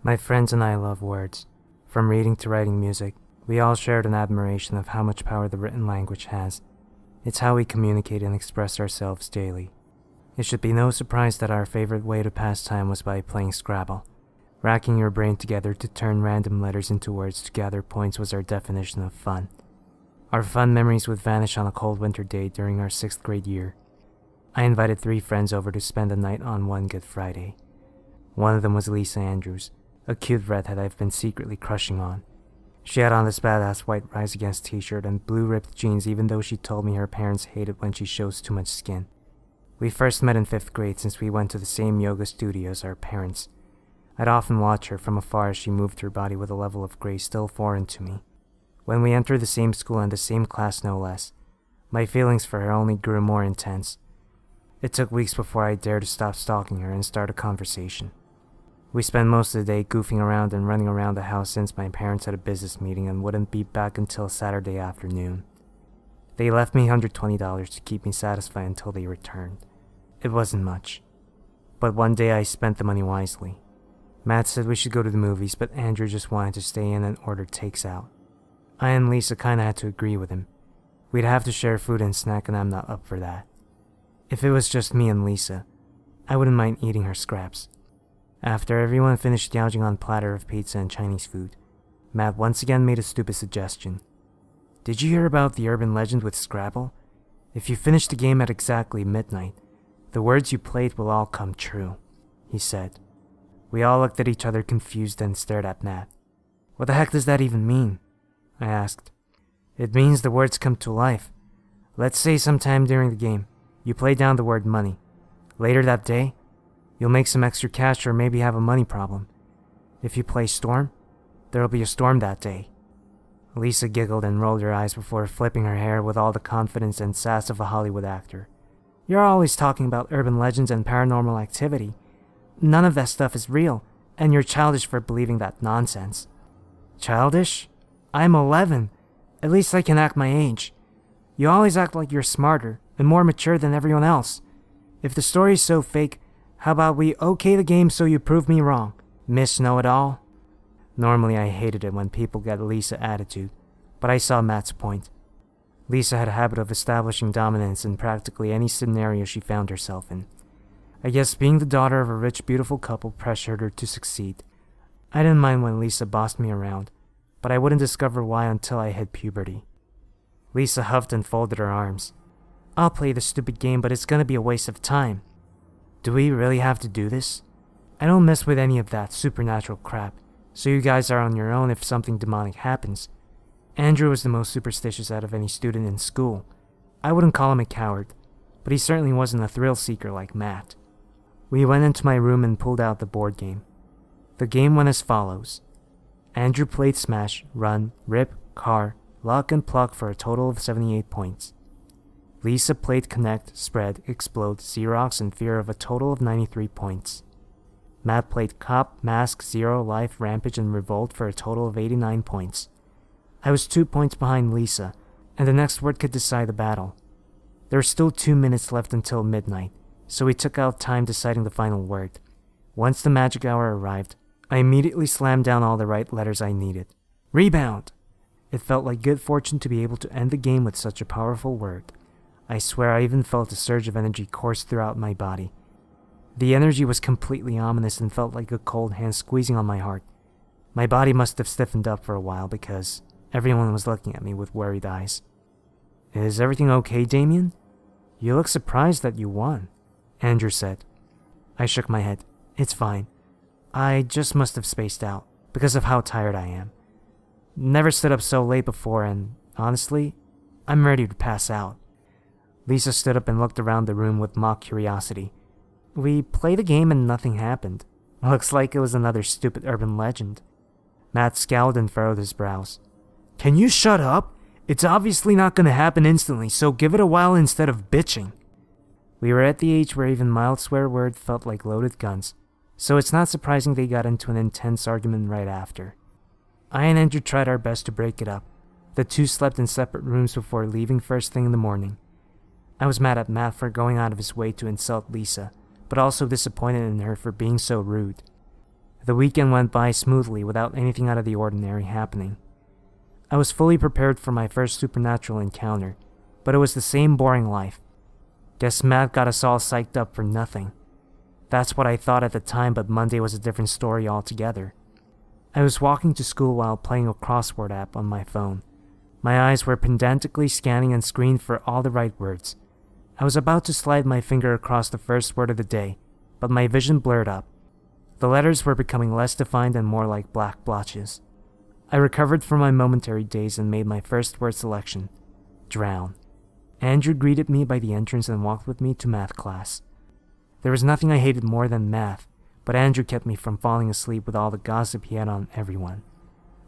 My friends and I love words. From reading to writing music, we all shared an admiration of how much power the written language has. It's how we communicate and express ourselves daily. It should be no surprise that our favorite way to pass time was by playing Scrabble. Racking your brain together to turn random letters into words to gather points was our definition of fun. Our fun memories would vanish on a cold winter day during our 6th grade year. I invited 3 friends over to spend the night on one Good Friday. One of them was Lisa Andrews, a cute redhead I've been secretly crushing on. She had on this badass white Rise Against t-shirt and blue ripped jeans even though she told me her parents hate it when she shows too much skin. We first met in 5th grade since we went to the same yoga studio as our parents. I'd often watch her from afar as she moved her body with a level of grace still foreign to me. When we entered the same school and the same class no less, my feelings for her only grew more intense. It took weeks before I dared to stop stalking her and start a conversation. We spent most of the day goofing around and running around the house since my parents had a business meeting and wouldn't be back until Saturday afternoon. They left me $120 to keep me satisfied until they returned. It wasn't much. But one day I spent the money wisely. Matt said we should go to the movies, but Andrew just wanted to stay in and order takes out. I and Lisa kinda had to agree with him. We'd have to share food and snack and I'm not up for that. If it was just me and Lisa, I wouldn't mind eating her scraps. After everyone finished gouging on a platter of pizza and Chinese food, Matt once again made a stupid suggestion. Did you hear about the urban legend with Scrabble? If you finish the game at exactly midnight, the words you played will all come true, he said. We all looked at each other confused and stared at Matt. What the heck does that even mean? I asked. It means the words come to life. Let's say sometime during the game, you play down the word money. Later that day, you'll make some extra cash or maybe have a money problem. If you play storm, there'll be a storm that day. Lisa giggled and rolled her eyes before flipping her hair with all the confidence and sass of a Hollywood actor. You're always talking about urban legends and paranormal activity. None of that stuff is real, and you're childish for believing that nonsense. Childish? I'm 11. At least I can act my age. You always act like you're smarter and more mature than everyone else. If the story's so fake, how about we okay the game so you prove me wrong, Miss Know-It-All? Normally I hated it when people get Lisa attitude, but I saw Matt's point. Lisa had a habit of establishing dominance in practically any scenario she found herself in. I guess being the daughter of a rich, beautiful couple pressured her to succeed. I didn't mind when Lisa bossed me around, but I wouldn't discover why until I hit puberty. Lisa huffed and folded her arms. I'll play this stupid game, but it's gonna be a waste of time. Do we really have to do this? I don't mess with any of that supernatural crap, so you guys are on your own if something demonic happens. Andrew was the most superstitious out of any student in school. I wouldn't call him a coward, but he certainly wasn't a thrill seeker like Matt. We went into my room and pulled out the board game. The game went as follows. Andrew played Smash, Run, Rip, Car, Lock, and Pluck for a total of 78 points. Lisa played Connect, Spread, Explode, Xerox, and Fear of a total of 93 points. Matt played Cop, Mask, Zero, Life, Rampage, and Revolt for a total of 89 points. I was 2 points behind Lisa, and the next word could decide the battle. There were still 2 minutes left until midnight, so we took out time deciding the final word. Once the magic hour arrived, I immediately slammed down all the right letters I needed. Rebound! It felt like good fortune to be able to end the game with such a powerful word. I swear I even felt a surge of energy course throughout my body. The energy was completely ominous and felt like a cold hand squeezing on my heart. My body must have stiffened up for a while because everyone was looking at me with worried eyes. Is everything okay, Damien? You look surprised that you won, Andrew said. I shook my head. It's fine. I just must have spaced out because of how tired I am. Never stood up so late before and, honestly, I'm ready to pass out. Lisa stood up and looked around the room with mock curiosity. We played the game and nothing happened. Looks like it was another stupid urban legend. Matt scowled and furrowed his brows. Can you shut up? It's obviously not gonna happen instantly, so give it a while instead of bitching. We were at the age where even mild swear words felt like loaded guns, so it's not surprising they got into an intense argument right after. I and Andrew tried our best to break it up. The two slept in separate rooms before leaving first thing in the morning. I was mad at Matt for going out of his way to insult Lisa, but also disappointed in her for being so rude. The weekend went by smoothly without anything out of the ordinary happening. I was fully prepared for my first supernatural encounter, but it was the same boring life. Guess math got us all psyched up for nothing. That's what I thought at the time, but Monday was a different story altogether. I was walking to school while playing a crossword app on my phone. My eyes were pedantically scanning and screened for all the right words. I was about to slide my finger across the first word of the day, but my vision blurred up. The letters were becoming less defined and more like black blotches. I recovered from my momentary daze and made my first word selection. Drown. Andrew greeted me by the entrance and walked with me to math class. There was nothing I hated more than math, but Andrew kept me from falling asleep with all the gossip he had on everyone.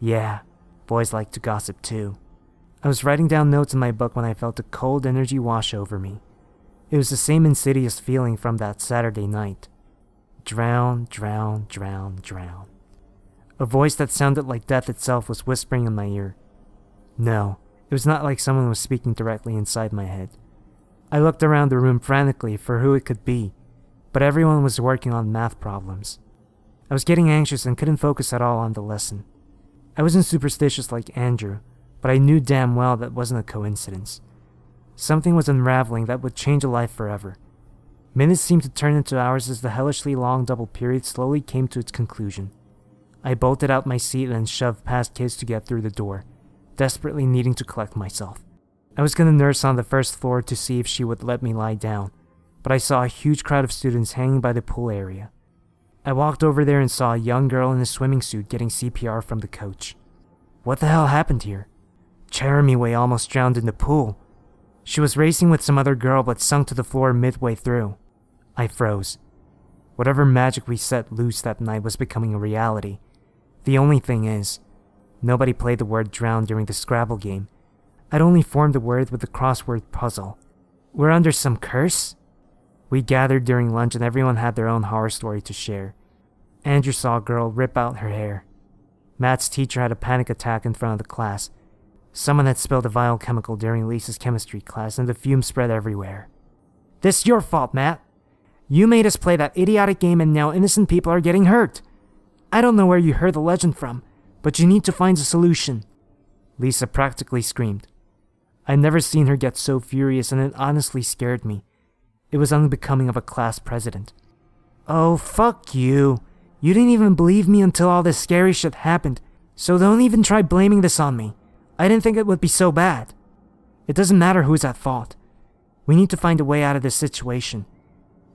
Yeah, boys like to gossip too. I was writing down notes in my book when I felt a cold energy wash over me. It was the same insidious feeling from that Saturday night. Drown, drown, drown, drown. A voice that sounded like death itself was whispering in my ear. No, it was not like someone was speaking directly inside my head. I looked around the room frantically for who it could be, but everyone was working on math problems. I was getting anxious and couldn't focus at all on the lesson. I wasn't superstitious like Andrew, but I knew damn well that wasn't a coincidence. Something was unraveling that would change a life forever. Minutes seemed to turn into hours as the hellishly long double period slowly came to its conclusion. I bolted out my seat and shoved past kids to get through the door, desperately needing to collect myself. I was going to nurse on the first floor to see if she would let me lie down, but I saw a huge crowd of students hanging by the pool area. I walked over there and saw a young girl in a swimming suit getting CPR from the coach. What the hell happened here? Jeremy Way almost drowned in the pool. She was racing with some other girl but sunk to the floor midway through. I froze. Whatever magic we set loose that night was becoming a reality. The only thing is, nobody played the word drown during the Scrabble game. I'd only formed the word with the crossword puzzle. We're under some curse? We gathered during lunch and everyone had their own horror story to share. Andrew saw a girl rip out her hair. Matt's teacher had a panic attack in front of the class. Someone had spilled a vile chemical during Lisa's chemistry class and the fumes spread everywhere. This is your fault, Matt. You made us play that idiotic game and now innocent people are getting hurt. I don't know where you heard the legend from, but you need to find a solution. Lisa practically screamed. I'd never seen her get so furious and it honestly scared me. It was unbecoming of a class president. Oh, fuck you. You didn't even believe me until all this scary shit happened, so don't even try blaming this on me. I didn't think it would be so bad. It doesn't matter who's at fault. We need to find a way out of this situation.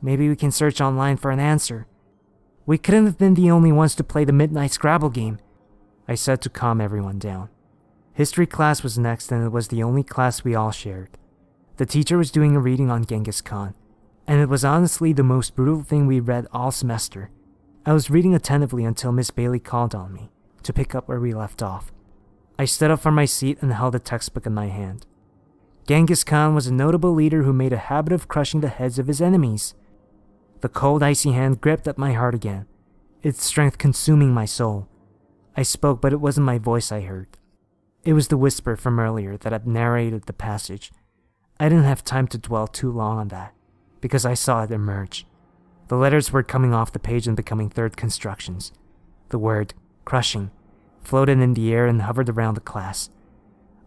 Maybe we can search online for an answer. We couldn't have been the only ones to play the midnight Scrabble game, I said to calm everyone down. History class was next and it was the only class we all shared. The teacher was doing a reading on Genghis Khan, and it was honestly the most brutal thing we read all semester. I was reading attentively until Miss Bailey called on me to pick up where we left off. I stood up from my seat and held the textbook in my hand. Genghis Khan was a notable leader who made a habit of crushing the heads of his enemies. The cold, icy hand gripped at my heart again, its strength consuming my soul. I spoke, but it wasn't my voice I heard. It was the whisper from earlier that had narrated the passage. I didn't have time to dwell too long on that, because I saw it emerge. The letters were coming off the page and becoming third constructions. The word, crushing, floated in the air and hovered around the class.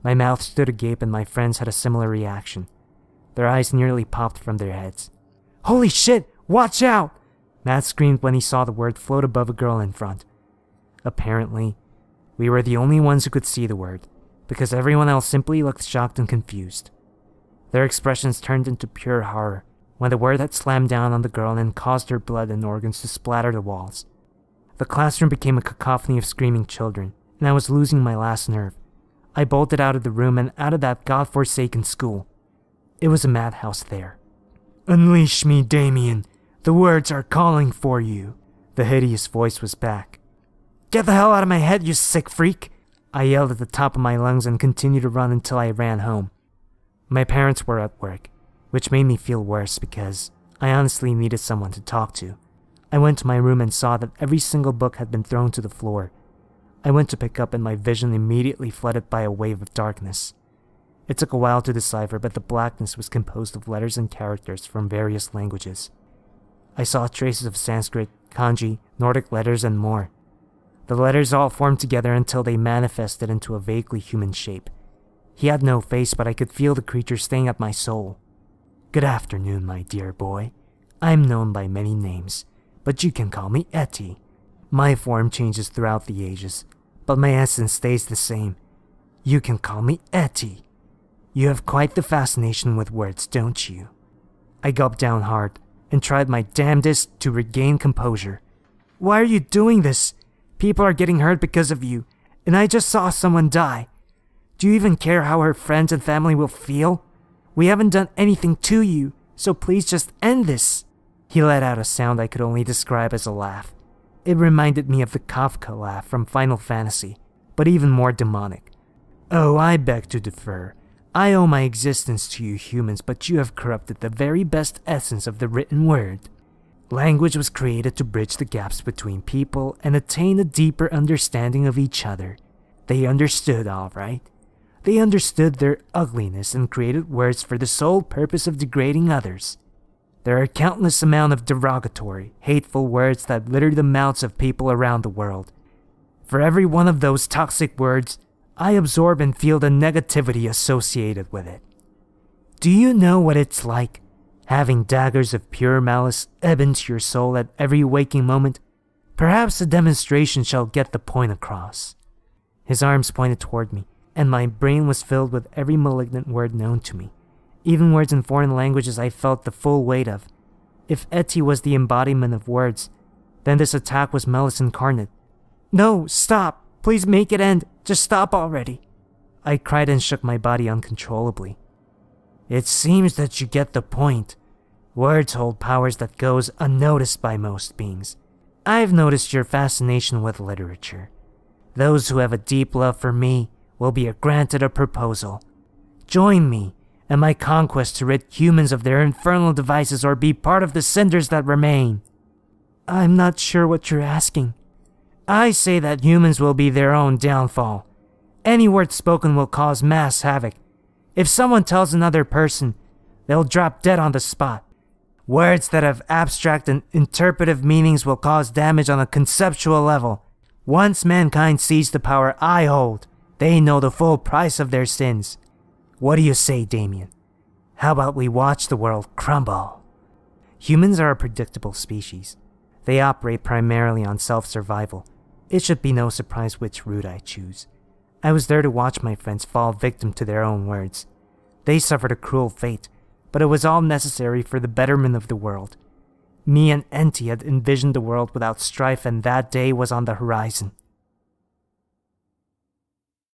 My mouth stood agape and my friends had a similar reaction. Their eyes nearly popped from their heads. Holy shit! Watch out! Matt screamed when he saw the word float above a girl in front. Apparently, we were the only ones who could see the word, because everyone else simply looked shocked and confused. Their expressions turned into pure horror when the word had slammed down on the girl and caused her blood and organs to splatter the walls. The classroom became a cacophony of screaming children, and I was losing my last nerve. I bolted out of the room and out of that godforsaken school. It was a madhouse there. Unleash me, Damien. The words are calling for you. The hideous voice was back. Get the hell out of my head, you sick freak! I yelled at the top of my lungs and continued to run until I ran home. My parents were at work, which made me feel worse because I honestly needed someone to talk to. I went to my room and saw that every single book had been thrown to the floor. I went to pick up and my vision immediately flooded by a wave of darkness. It took a while to decipher, but the blackness was composed of letters and characters from various languages. I saw traces of Sanskrit, kanji, Nordic letters, and more. The letters all formed together until they manifested into a vaguely human shape. He had no face, but I could feel the creature staying at my soul. Good afternoon, my dear boy. I'm known by many names, but you can call me Etty. My form changes throughout the ages, but my essence stays the same. You can call me Etty. You have quite the fascination with words, don't you? I gulped down hard and tried my damnedest to regain composure. Why are you doing this? People are getting hurt because of you, and I just saw someone die. Do you even care how her friends and family will feel? We haven't done anything to you, so please just end this. He let out a sound I could only describe as a laugh. It reminded me of the Kafka laugh from Final Fantasy, but even more demonic. Oh, I beg to differ. I owe my existence to you humans, but you have corrupted the very best essence of the written word. Language was created to bridge the gaps between people and attain a deeper understanding of each other. They understood, all right. They understood their ugliness and created words for the sole purpose of degrading others. There are countless amount of derogatory, hateful words that litter the mouths of people around the world. For every one of those toxic words, I absorb and feel the negativity associated with it. Do you know what it's like, having daggers of pure malice ebb into your soul at every waking moment? Perhaps a demonstration shall get the point across. His arms pointed toward me, and my brain was filled with every malignant word known to me. Even words in foreign languages I felt the full weight of. If Etty was the embodiment of words, then this attack was malice incarnate. No, stop! Please make it end! Just stop already! I cried and shook my body uncontrollably. It seems that you get the point. Words hold powers that goes unnoticed by most beings. I've noticed your fascination with literature. Those who have a deep love for me will be granted a proposal. Join me in my conquest to rid humans of their infernal devices or be part of the cinders that remain. I'm not sure what you're asking. I say that humans will be their own downfall. Any word spoken will cause mass havoc. If someone tells another person, they'll drop dead on the spot. Words that have abstract and interpretive meanings will cause damage on a conceptual level. Once mankind sees the power I hold, they know the full price of their sins. What do you say, Damien? How about we watch the world crumble? Humans are a predictable species. They operate primarily on self-survival. It should be no surprise which route I choose. I was there to watch my friends fall victim to their own words. They suffered a cruel fate, but it was all necessary for the betterment of the world. Me and Enti had envisioned a world without strife, and that day was on the horizon.